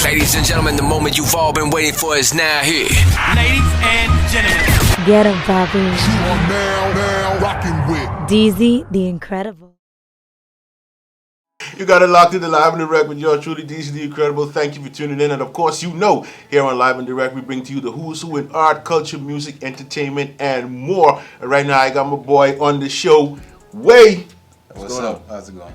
Ladies and gentlemen, the moment you've all been waiting for is now here. Ladies and gentlemen. Get him, Bobby. Now rocking with DZ, the Incredible. You got it locked in the Live and Direct with yours truly, DZ the Incredible. Thank you for tuning in. And of course, you know, here on Live and Direct, we bring to you the who's who in art, culture, music, entertainment, and more. And right now, I got my boy on the show, Way. What's up? How's it going?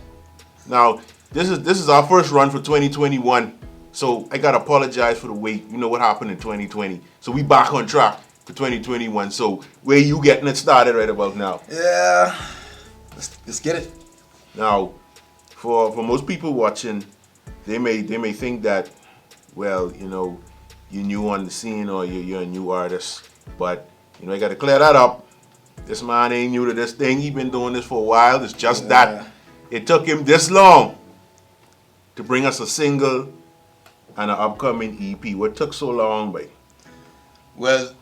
Now, this is our first run for 2021. So I gotta apologize for the wait. You know what happened in 2020. So we back on track for 2021. So where you getting it started right about now? Yeah, let's get it. Now, for most people watching, they may think that, well, you know, you're new on the scene or you're a new artist. But you know, I gotta clear that up. This man ain't new to this thing. He been doing this for a while. It's just that it took him this long to bring us a single and an upcoming EP. What took so long, babe? Well,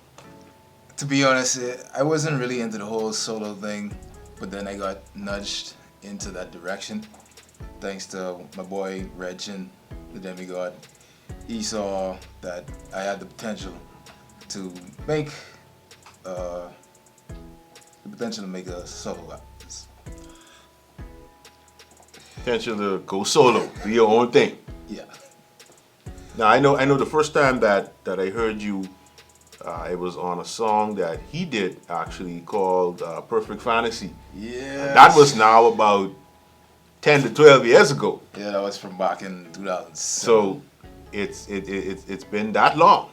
to be honest, I wasn't really into the whole solo thing, but then I got nudged into that direction thanks to my boy Regin, the Demigod. He saw that I had the potential to make a solo album. Potential to go solo, do your own thing. Yeah. Now I know the first time that I heard you, it was on a song that he did actually called Perfect Fantasy. Yeah. That was now about 10 to 12 years ago. Yeah, that was from back in 2007. So it's been that long.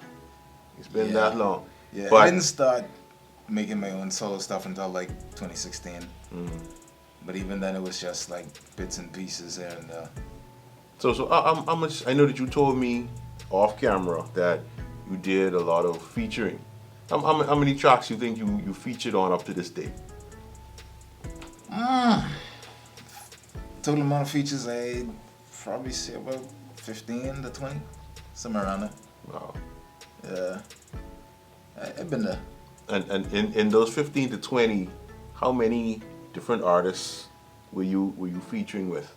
It's been that long. Yeah, but I didn't start making my own solo stuff until like 2016. But even then, it was just like bits and pieces here and there. So how much? I know that you told me off camera that you did a lot of featuring. How many tracks you think you featured on up to this day? Total amount of features, I'd probably say about 15 to 20, somewhere around there. Wow. Yeah, I've been there. And in those 15 to 20, how many different artists were you featuring with?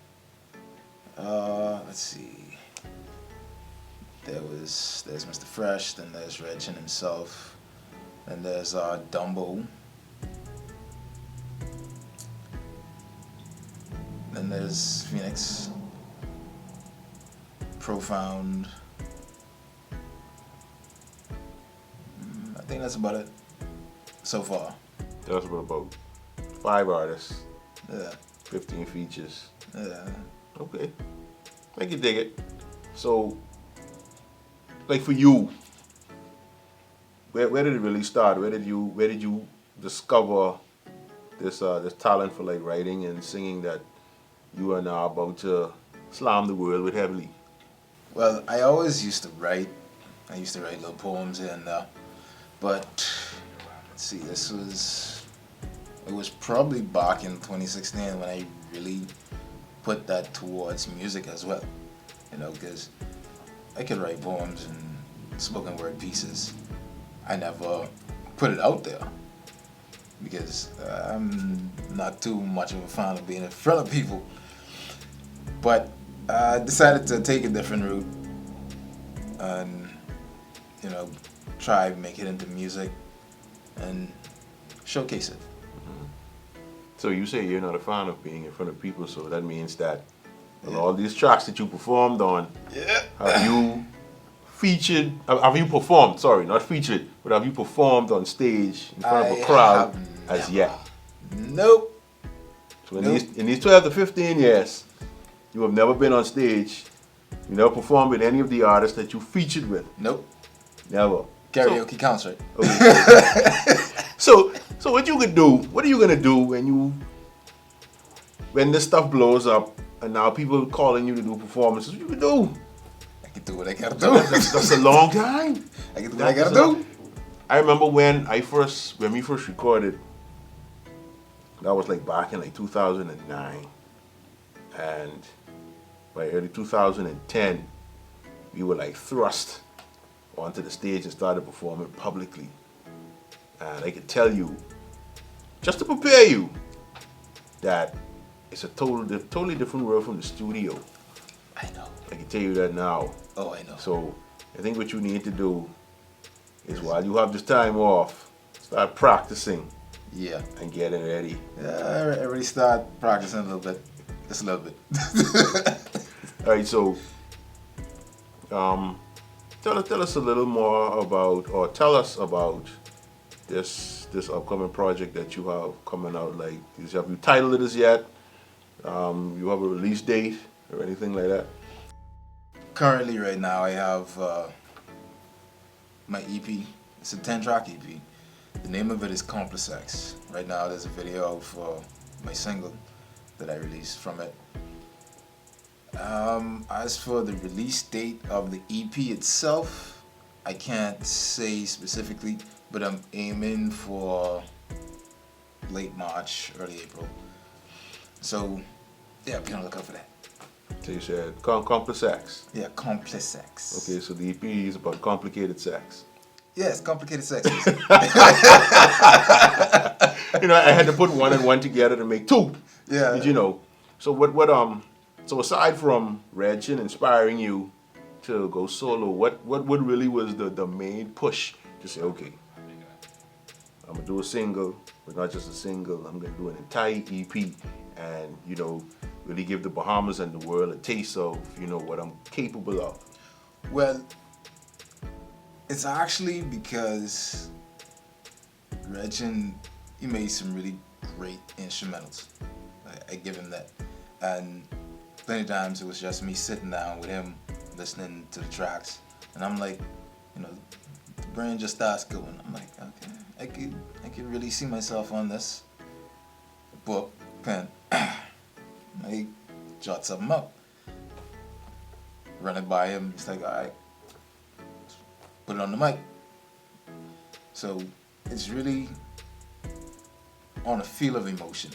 Let's see. There's Mr. Fresh, then there's Regin himself, then there's Dumbo, then there's Phoenix, Profound. I think that's about it so far. That's about 5 artists, Yeah. 15 features. Yeah. Okay, I can dig it. So, like for you, where did it really start? Where did you discover this talent for like writing and singing that you are now about to slam the world with heavily? Well, I always used to write. I used to write little poems here and there. But let's see, it was probably back in 2016 when I really put that towards music as well. You know, because I could write poems and spoken word pieces. I never put it out there because I'm not too much of a fan of being in front of people. But I decided to take a different route and, you know, try make it into music and showcase it. So you say you're not a fan of being in front of people, so that means that all these tracks that you performed on, have you featured, have you performed, sorry, not featured, but have you performed on stage in front of a crowd as yet? Nope. So in these 12 to 15 years, you have never been on stage, you never performed with any of the artists that you featured with? Nope. Never. Karaoke counts, right? Okay. So what are you gonna do when this stuff blows up and now people calling you to do performances? What you gonna do? I can do what I gotta do. That's a long time. I can do what I gotta do. I remember when we first recorded, that was like back in like 2009. And by early 2010, we were like thrust onto the stage and started performing publicly. And I can tell you, just to prepare you, that it's a totally different world from the studio. I know. I can tell you that now. Oh, I know. So I think what you need to do is while you have this time off, start practicing Yeah. and getting ready. Yeah, I already start practicing a little bit. Just a little bit. All right, so tell us a little more about, or tell us about this upcoming project that you have coming out. Like, have you titled it as yet? You have a release date or anything like that? Currently, right now, I have my EP. It's a 10-track EP. The name of it is Complex. Right now, there's a video of my single that I released from it. As for the release date of the EP itself, I can't say specifically, but I'm aiming for late March, early April. So, yeah, be on the lookout for that. So you said complex sex. Yeah, Complex Sex. Okay, so the EP is about complicated sex. Yes, complicated sex. You know, I had to put one and one together to make two. Yeah. Did you know? So so aside from Regin inspiring you to go solo, what really was the main push to say, okay, I'm gonna do a single, but not just a single, I'm gonna do an entire EP and, you know, really give the Bahamas and the world a taste of, you know, what I'm capable of? Well, it's actually because Regin, he made some really great instrumentals. I give him that. And plenty of times it was just me sitting down with him, listening to the tracks. And I'm like, you know, the brain just starts going. I'm like, okay, I could really see myself on this book, pen. I jot something up. Run it by him. He's like, all right, put it on the mic. So it's really on a feel of emotion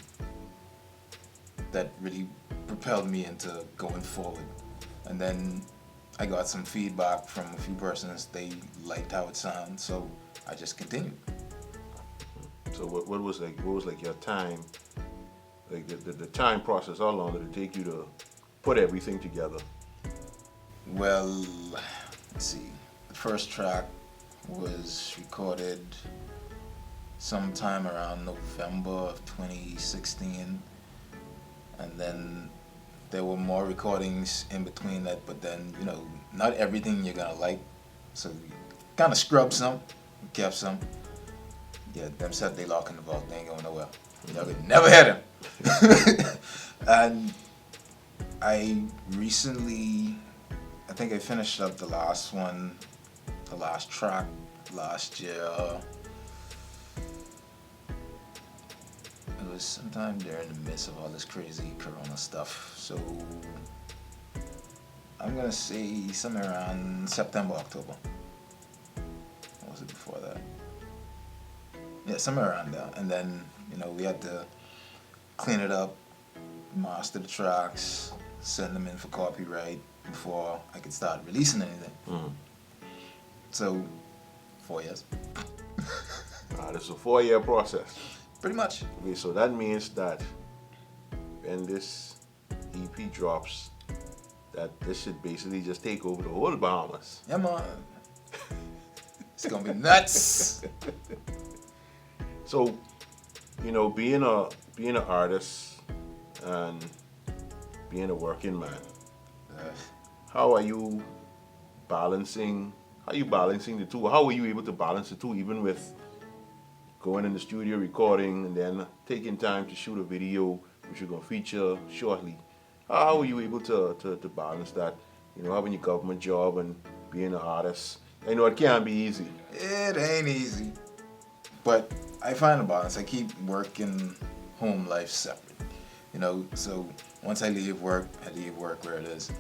that really propelled me into going forward. And then I got some feedback from a few persons. They liked how it sounded, so I just continued. So what was like your time, like the time process? How long did it take you to put everything together? Well, let's see. The first track was recorded sometime around November of 2016, and then there were more recordings in between that, but then, you know, not everything you're gonna like, so we kind of scrubbed some, kept some. Yeah, them said they lock in the vault, they ain't going nowhere. Y'all could never hit them. And I recently, I think I finished up the last one, the last track last year. It was sometime during the midst of all this crazy corona stuff. So I'm gonna say somewhere around September, October. Or was it before that? Yeah, somewhere around there. And then, you know, we had to clean it up, master the tracks, send them in for copyright before I could start releasing anything. Mm-hmm. So, 4 years. This is a 4-year process. Pretty much. Okay, so that means that when this EP drops, that this should basically just take over the whole Bahamas. Yeah, man. It's gonna be nuts. So, you know, being an artist and being a working man, how are you balancing the two? How were you able to balance the two, even with going in the studio, recording, and then taking time to shoot a video, which you're gonna feature shortly? How were you able to balance that? You know, having your government job and being an artist. I know it can't be easy. It ain't easy. But I find a balance. I keep work and home life separate. You know, so once I leave work where it is.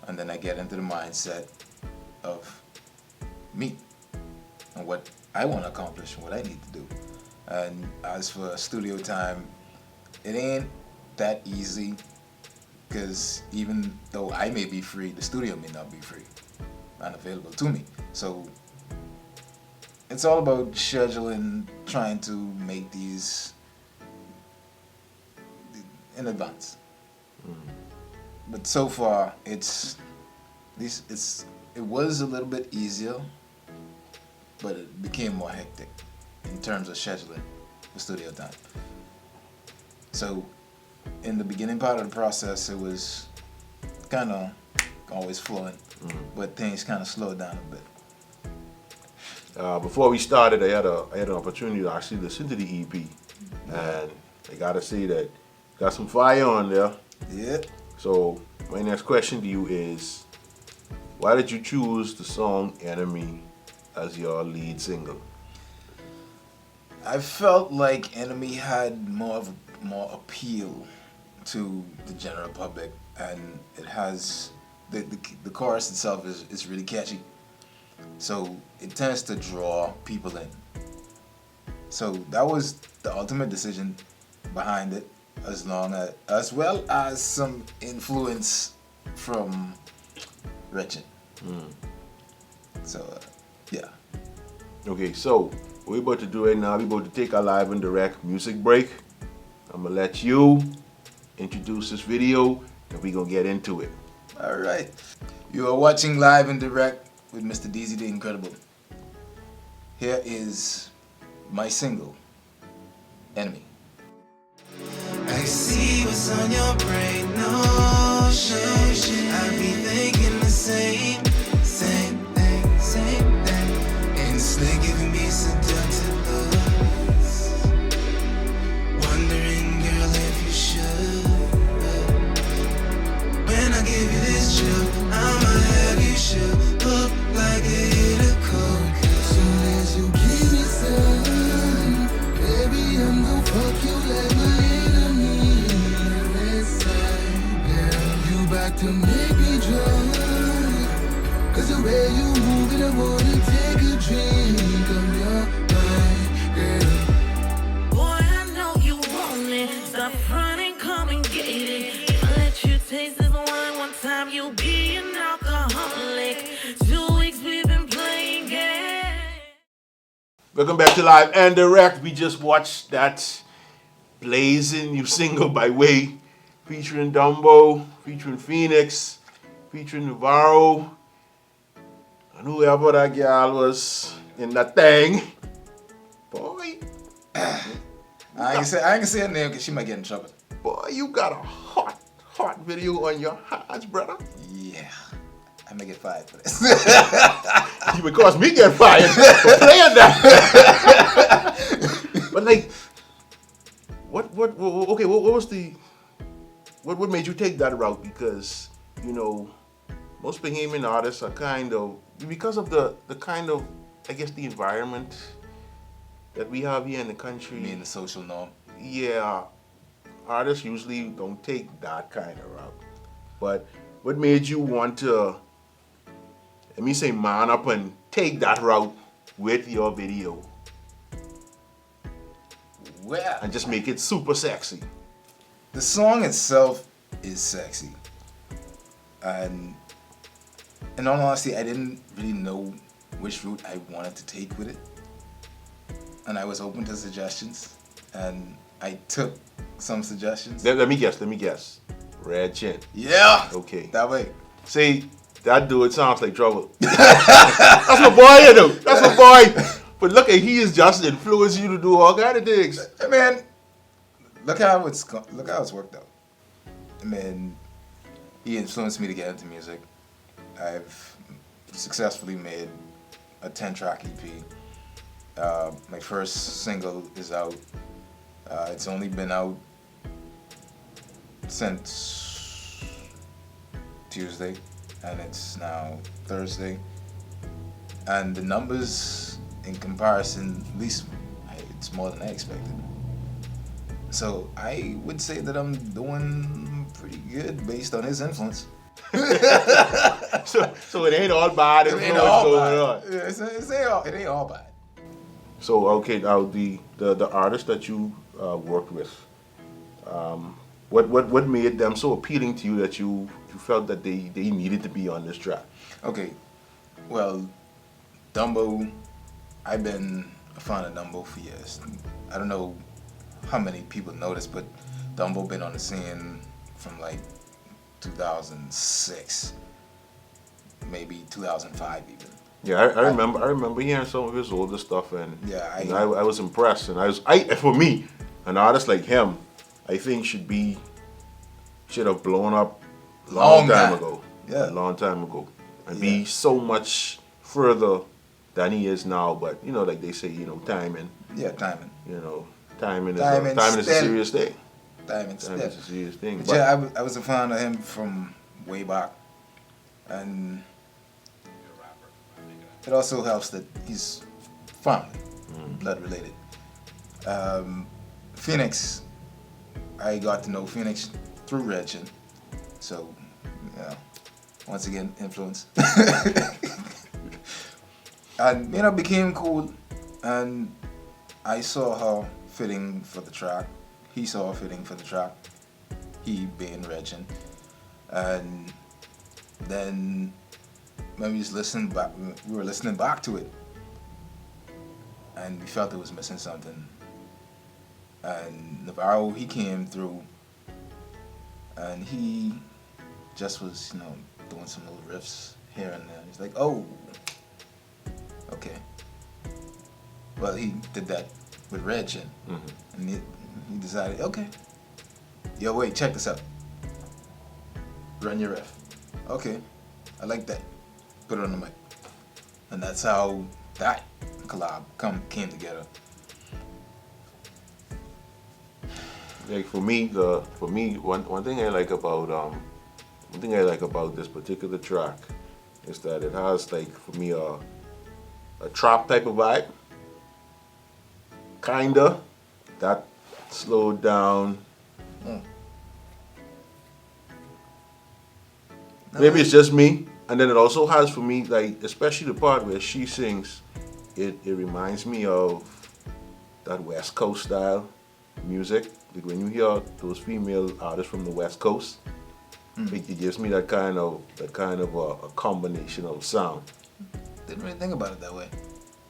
And then I get into the mindset of me and what I want to accomplish and what I need to do. And as for studio time, it ain't that easy, because even though I may be free, the studio may not be free and available to me. So it's all about scheduling, trying to make these in advance. But so far, it's it was a little bit easier, but it became more hectic in terms of scheduling the studio time. So in the beginning part of the process, it was kind of always flowing, but things kind of slowed down a bit. Before we started, I had an opportunity to actually listen to the EP, and I gotta say that got some fire on there. Yeah. So my next question to you is, why did you choose the song "Enemy" as your lead single? I felt like Enemy had more appeal to the general public, and it has the chorus itself is really catchy, so it tends to draw people in. So that was the ultimate decision behind it, as well as some influence from Wretched. So yeah. Okay, so what we're about to do right now, we're about to take a live and direct music break. I'm gonna let you introduce this video, and we're gonna get into it. All right. You are watching Live and Direct with Mr. DZ the Incredible. Here is my single, Enemy. I see what's on your brain, no shit. I be thinking the same thing. And it's like giving me seductive looks. Wondering, girl, if you should. When I give you this chill, I'ma have you shook up like a hit of coke. Soon as you give me some, baby, I'm gon' fuck you like my enemy. West side, girl, you about to make me drunk. Cause the way you moving, I wanna take a drink of your mind, girl. Boy, I know you want it. Stop running, come and get it. If I let you taste this wine one time, you'll be an alcoholic. 2 weeks we've been playing games. Welcome back to Live and Direct. We just watched that blazing new single by Way, featuring Dumbo, featuring Phoenix, featuring Navarro, and whoever that girl was in that thing. Boy, I ain't gonna say her name because she might get in trouble. boy, you got a hot video on your hands, brother. Yeah. I may get fired for this. You would cause me get fired for playing that. But like, what made you take that route? Because, you know, most Bahamian artists are kind of, because of the kind of, I guess, the environment that we have here in the country. Being the social norm. Yeah, artists usually don't take that kind of route. But what made you want to, let me say, man up and take that route with your video Well, and just make it super sexy? the song itself is sexy. And in all honesty, I didn't really know which route I wanted to take with it. And I was open to suggestions. And I took some suggestions. Let me guess. Red Chin. Yeah! Okay. That way. See, that dude sounds like trouble. That's my boy, you know. That's my boy. But look, he is just influencing you to do all kind of things. Hey man, look how it's worked out. I mean, he influenced me to get into music. I've successfully made a 10-track EP. My first single is out. It's only been out since Tuesday, and it's now Thursday. And the numbers, in comparison, at least it's more than I expected. So I would say that I'm doing pretty good based on his influence. So it ain't all bad. It ain't all bad. It ain't all bad. So okay, now the artists that you worked with, what made them so appealing to you that you felt that they needed to be on this track? Okay, well, Dumbo, I've been a fan of Dumbo for years. I don't know how many people know this, but Dumbo been on the scene from like 2006. maybe 2005 even. Yeah, I remember hearing some of his older stuff, and Yeah, I was impressed, and for me, an artist like him, I think should have blown up long time ago. Yeah. A long time ago, and be so much further than he is now. But like they say, timing. Yeah, timing. Timing is a still- serious thing. Timing Timing still. is a serious thing. But yeah, I was a fan of him from way back, and it also helps that he's family, blood related. Phoenix, I got to know Phoenix through Regin, so yeah, once again influence, and became cool, and I saw her fitting for the track. He saw her fitting for the track. He being Regin, and then when we were listening back to it, and we felt it was missing something. And Navarro, he came through, and he just was, doing some little riffs here and there. He's like, oh, okay. Well, he did that with Regin, and he decided, okay, yo, wait, check this out. Run your riff. Okay, I like that. Put it on the mic. And that's how that collab came together. Like for me, one thing I like about this particular track is that it has, like, for me, a trap type of vibe. Kinda. That slowed down. Maybe it's just me. And then it also has, for me, like, especially the part where she sings, it reminds me of that West Coast style music. Like when you hear those female artists from the West Coast, it gives me that kind of a combination of sound. Didn't really think about it that way.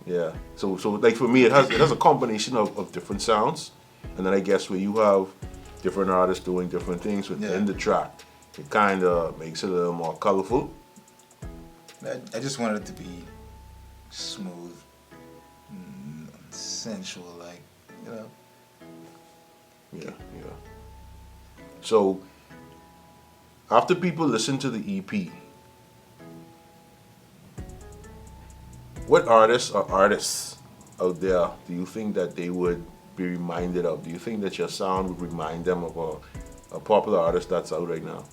Yeah. So like for me, it has a combination of different sounds, and then I guess where you have different artists doing different things within the track, it kind of makes it a little more colorful. I just wanted it to be smooth, sensual, like, Yeah. So after people listen to the EP, what artists or artists out there do you think that they would be reminded of? Do you think that your sound would remind them of a popular artist that's out right now?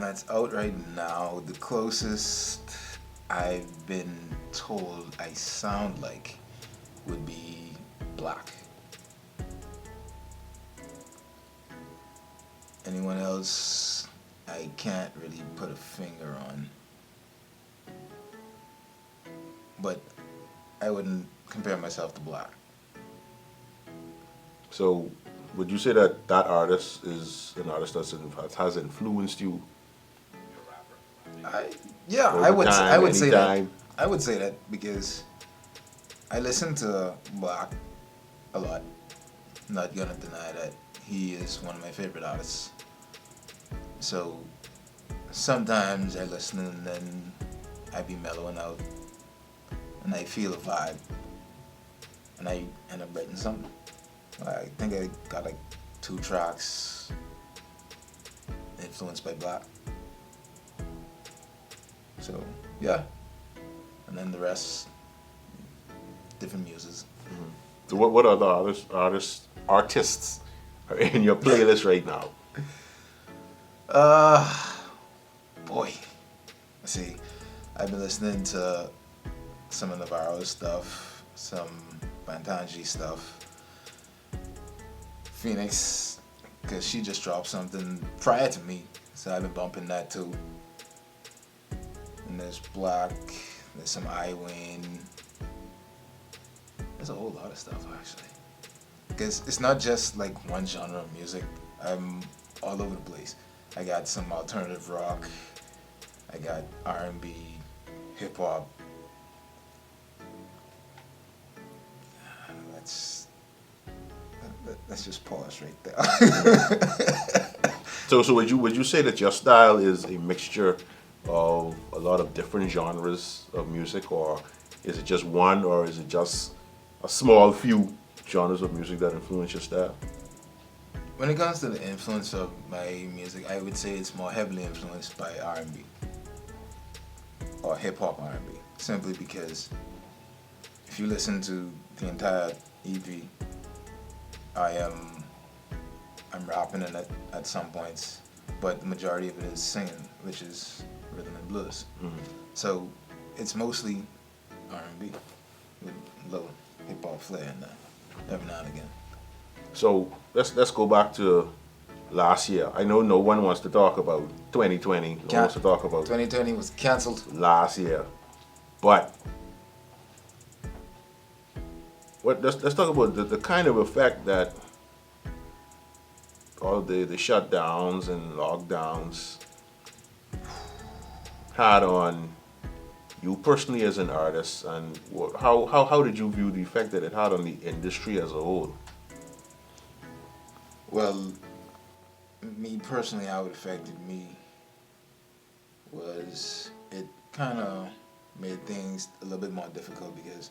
That's out right now. The closest I've been told I sound like would be Black. Anyone else, I can't really put a finger on. But I wouldn't compare myself to Black. So would you say that artist is an artist that has influenced you? I would say that. I would say that because I listen to Black a lot. I'm not gonna deny that he is one of my favorite artists. So sometimes I listen and then I be mellowing out and I feel a vibe and I end up writing something. I think I got like 2 tracks influenced by Black. So yeah, and then the rest, different muses. So what other artists are in your playlist right now? Boy, let's see. I've been listening to some of Navarro's stuff, some Bantanji stuff. Phoenix, because she just dropped something prior to me, so I've been bumping that too. And there's Black, there's some Iwin. There's a whole lot of stuff actually. Because it's not just like one genre of music. I'm all over the place. I got some alternative rock. I got R&B, hip hop. Let's just pause right there. So would you say that your style is a mixture of a lot of different genres of music, or is it just one, or is it just a small few genres of music that influence your style? When it comes to the influence of my music, I would say it's more heavily influenced by R&B or hip hop R&B, simply because if you listen to the entire EP, I'm rapping in it at some points, but the majority of it is singing, which is rhythm and blues. So it's mostly R&B with a little hip hop flair in there every now and again. So let's go back to last year. I know no one wants to talk about 2020. No one wants to talk about 2020 was canceled. last year, but let's talk about the kind of effect that all the shutdowns and lockdowns had on you personally as an artist, and how did you view the effect that it had on the industry as a whole? Well, me personally, how it affected me was it kind of made things a little bit more difficult, because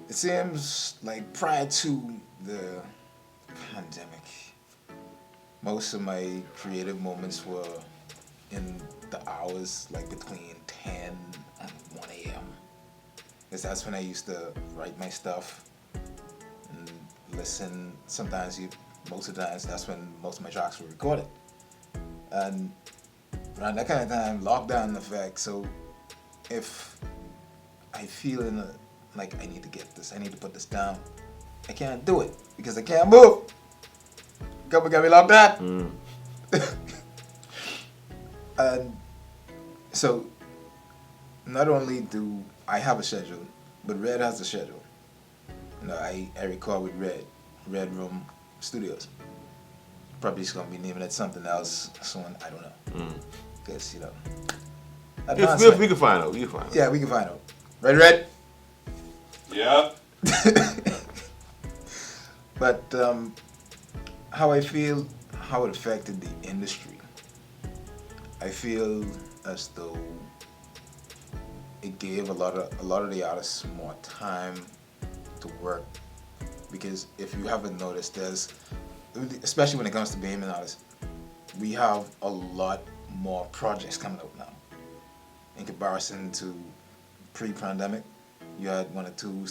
it seems like prior to the pandemic, most of my creative moments were in the hours like between 10 and 1 a.m. because that's when I used to write my stuff and listen. Most of the times, that's when most of my tracks were recorded. And around that kind of time, lockdown effect. So if I feel like I need to get this, I need to put this down, I can't do it because I can't move. Got me locked down. And so not only do I have a schedule, but Red has a schedule. You know, I record with Red Room Studios. Probably just gonna be naming it something else soon. I don't know. Because you know. We can find out. Yeah, we can find out. Red. Yep. But how I feel, how it affected the industry, I feel as though it gave a lot of the artists more time to work. Because if you haven't noticed, especially when it comes to Bahamian artists, we have a lot more projects coming out now. In comparison to pre-pandemic, you had one or two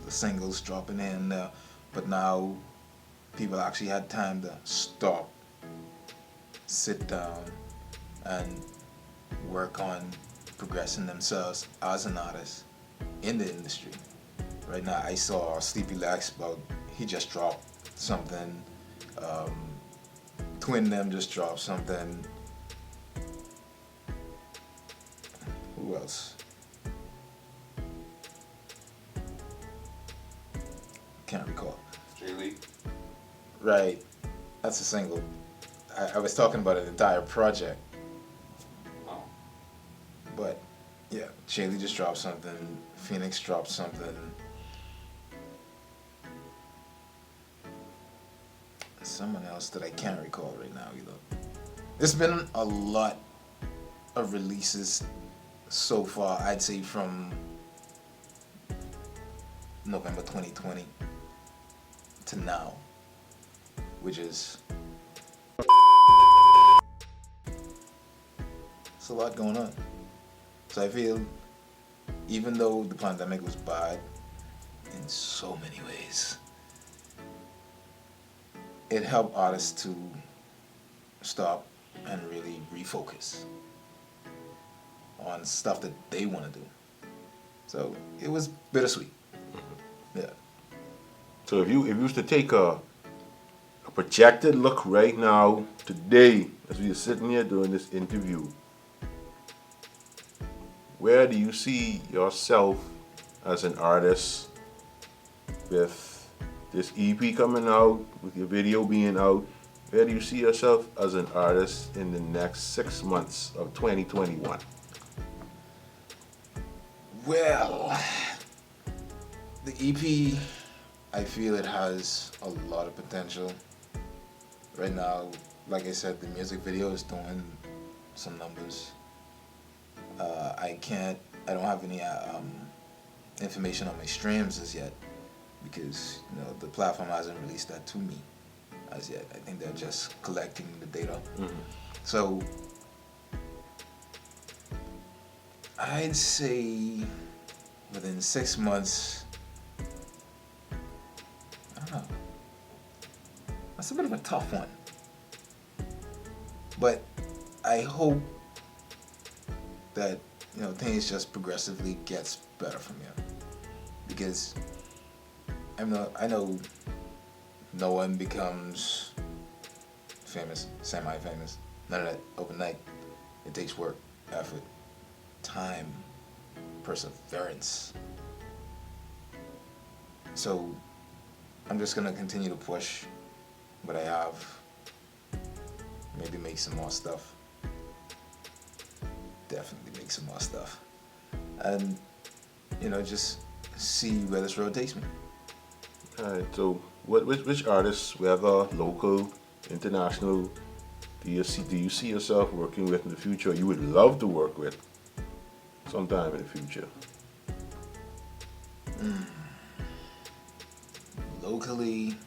singles dropping in there, but now people actually had time to stop, sit down, and work on progressing themselves as an artist in the industry. Right now, I saw Sleepy Lax he just dropped something. Twin Them just dropped something. Who else? Can't recall. Jay Lee. Right, that's a single. I was talking about an entire project. Oh. But yeah, Jay Lee just dropped something. Phoenix dropped something. Someone else that I can't recall right now either. There's been a lot of releases so far, I'd say from November 2020 to now, which is it's a lot going on. So I feel even though the pandemic was bad in so many ways, it helped artists to stop and really refocus on stuff that they want to do. So it was bittersweet. Yeah. So if you was to take a projected look right now, today, as we are sitting here doing this interview, where do you see yourself as an artist with this EP coming out, with your video being out? Where do you see yourself as an artist in the next 6 months of 2021? Well, the EP, I feel it has a lot of potential. Right now, like I said, the music video is doing some numbers. I don't have any information on my streams as yet because the platform hasn't released that to me as yet. I think they're just collecting the data. So I'd say within 6 months, I don't know. That's a bit of a tough one. But I hope that things just progressively gets better from here. Because I know no one becomes famous, semi-famous. None of that overnight. It takes work, effort, time, perseverance. So I'm just gonna continue to push what I have. Maybe make some more stuff. Definitely make some more stuff. And just see where this road takes me. Alright, so which artists, whether local, international, do you see yourself working with in the future, or you would love to work with sometime in the future? Locally,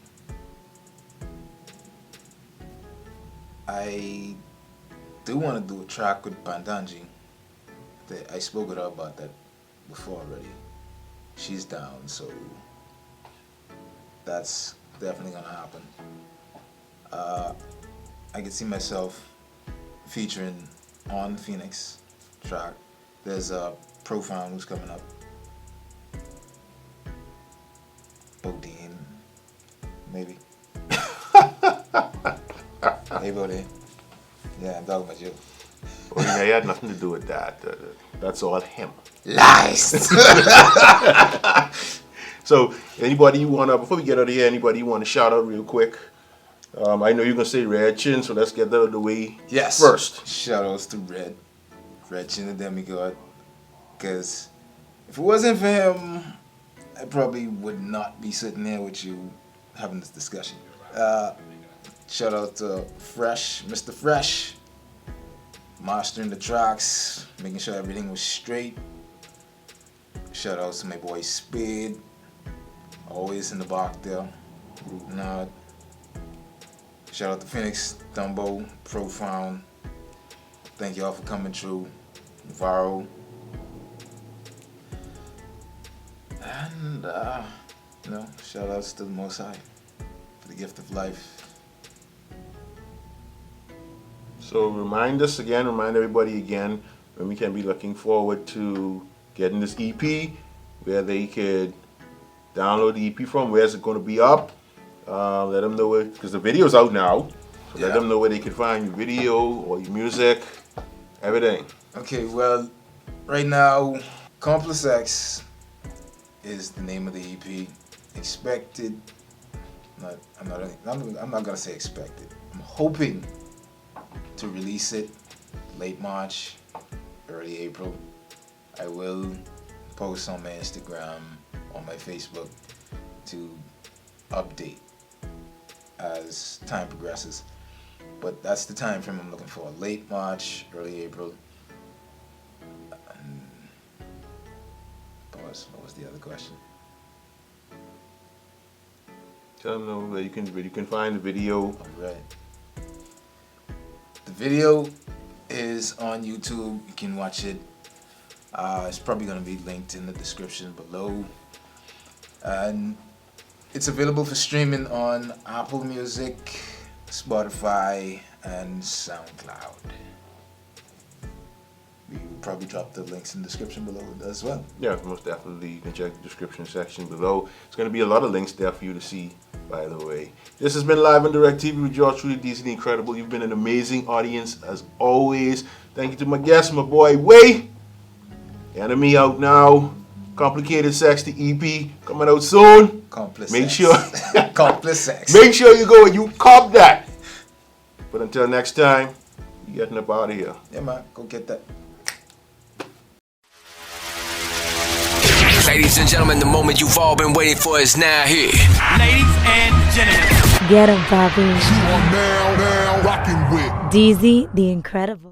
I do want to do a track with Bandanji. I spoke with her about that before already. She's down, so that's definitely gonna happen. I can see myself featuring on Phoenix track. There's a Profound who's coming up. Bodine, maybe. Hey, Bodine. Yeah, I'm talking about you. Well, yeah, he had nothing to do with that. That's all him. Lies! So, anybody you wanna, before we get out of here, anybody you wanna shout out real quick? I know you're gonna say Red Chin, so let's get that out of the way first. Shout outs to Red Chin the Demigod. Because if it wasn't for him, I probably would not be sitting here with you having this discussion. Shout out to Fresh, Mr. Fresh, mastering the tracks, making sure everything was straight. Shout out to my boy Spade, always in the back there, rooting out. Shout out to Phoenix, Dumbo, Profound. Thank y'all for coming through. Varo. And shout outs to the Most High for the gift of life. So remind everybody again when we can be looking forward to getting this EP, where they could download the EP from, where's it going to be up. Let them know where, because the video's out now. So let them know where they can find your video or your music, everything. Okay, well, right now, Accomplice X is the name of the EP. Expected. I'm not gonna say expected. I'm hoping to release it late March, early April. I will post on my Instagram, on my Facebook to update as time progresses. But that's the time frame I'm looking for. Late March, early April. Pause. What was the other question? Tell them where you can find the video. All right. The video is on YouTube. You can watch it. It's probably going to be linked in the description below. And it's available for streaming on Apple Music, Spotify, and SoundCloud. We will probably drop the links in the description below as well. Yeah, most definitely. You can check the description section below. It's going to be a lot of links there for you to see, by the way. This has been Live on Direct TV with yours truly, DC the Incredible. You've been an amazing audience as always. Thank you to my guest, my boy Way. Enemy out now. Complicated Sex, the EP coming out soon. Make sure Accomplice Sex. Make sure you go and you cop that. But until next time, we getting up out of here. Yeah, man, go get that. Ladies and gentlemen, the moment you've all been waiting for is now here. Ladies and gentlemen. Get him, Bobby. You are now rocking with DZ the Incredible.